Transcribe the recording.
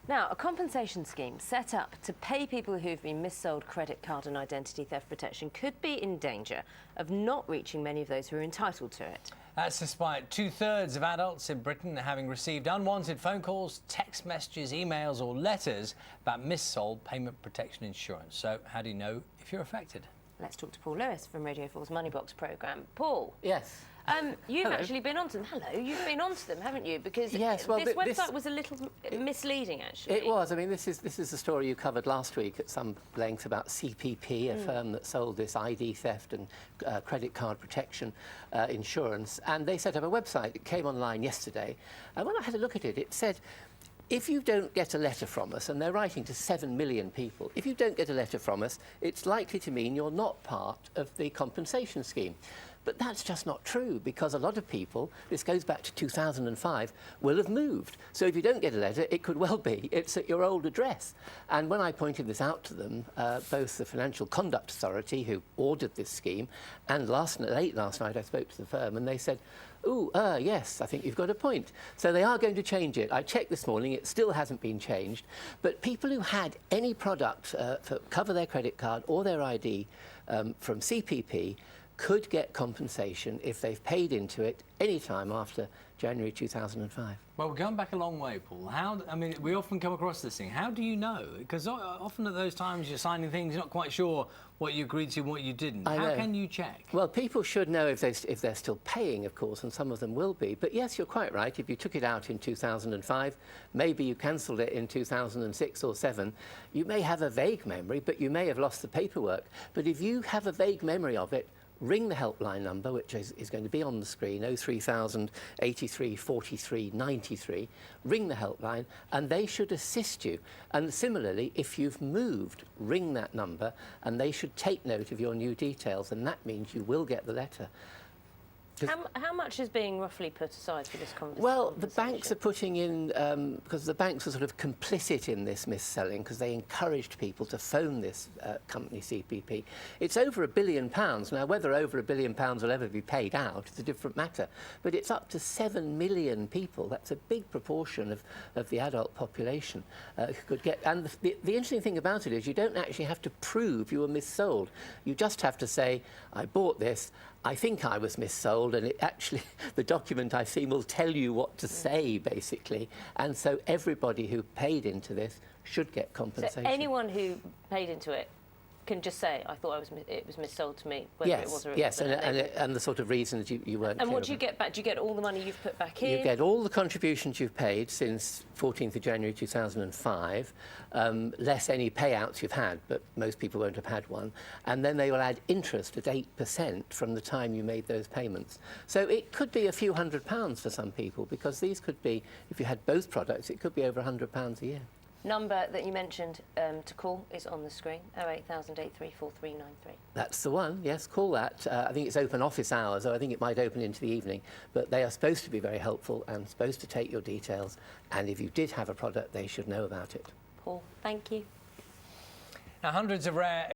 Now, a compensation scheme set up to pay people who've been missold credit card and identity theft protection could be in danger of not reaching many of those who are entitled to it. That's despite 2/3 of adults in Britain having received unwanted phone calls, text messages, emails or letters about missold payment protection insurance. So how do you know if you're affected? Let's talk to Paul Lewis from Radio 4's Money Box programme. Paul. Yes. You've Hello. actually been onto them. Hello, you've been onto them, haven't you? Because yes, well, this website was a little misleading, actually. It was. I mean, this is the story you covered last week at some length about CPP, a firm that sold this ID theft and credit card protection insurance. And they set up a website. It came online yesterday. And when I had a look at it, it said, if you don't get a letter from us, and they're writing to 7 million people, if you don't get a letter from us, it's likely to mean you're not part of the compensation scheme. But that's just not true, because a lot of people, this goes back to 2005, will have moved. So if you don't get a letter, it could well be it's at your old address. And when I pointed this out to them, both the Financial Conduct Authority, who ordered this scheme, and late last night I spoke to the firm, and they said, "Ooh, yes, I think you've got a point." So they are going to change it. I checked this morning, it still hasn't been changed. But people who had any product to cover their credit card or their ID from CPP could get compensation if they've paid into it any time after January 2005. Well, we're going back a long way, Paul. I mean, we often come across this thing. How do you know? Because often at those times you're signing things, you're not quite sure what you agreed to and what you didn't. How can you check? Well, people should know if they're still paying, of course, and some of them will be. But yes, you're quite right. If you took it out in 2005, maybe you cancelled it in 2006 or 7, you may have a vague memory, but you may have lost the paperwork. But if you have a vague memory of it, ring the helpline number, which is going to be on the screen, 03000 83 43 93. Ring the helpline, and they should assist you. And similarly, if you've moved, ring that number, and they should take note of your new details, and that means you will get the letter. How much is being roughly put aside for this conversation? Well, the banks are putting in, because the banks were sort of complicit in this mis-selling, because they encouraged people to phone this company, CPP. It's over £1 billion. Now, whether over £1 billion will ever be paid out is a different matter. But it's up to 7 million people. That's a big proportion of the adult population who could get. And the interesting thing about it is you don't actually have to prove you were mis-sold. You just have to say, I bought this, I think I was mis-sold, and it actually, the document I've seen will tell you what to say, basically. And so everybody who paid into this should get compensation. So anyone who paid into it can just say, I thought it was missold to me, whether it was or it wasn't. Yes, and the sort of reasons you weren't And clear what do you get back? Do you get all the money you've put back in? You get all the contributions you've paid since 14th of January 2005, less any payouts you've had, but most people won't have had one. And then they will add interest at 8% from the time you made those payments. So it could be a few £100 for some people, because these could be, if you had both products, it could be over £100 a year. Number that you mentioned to call is on the screen, 08000 834393. That's the one, yes, call that. I think it's open office hours, or I think it might open into the evening, but they are supposed to be very helpful and supposed to take your details, and if you did have a product, they should know about it. Paul, thank you. Now, hundreds of rare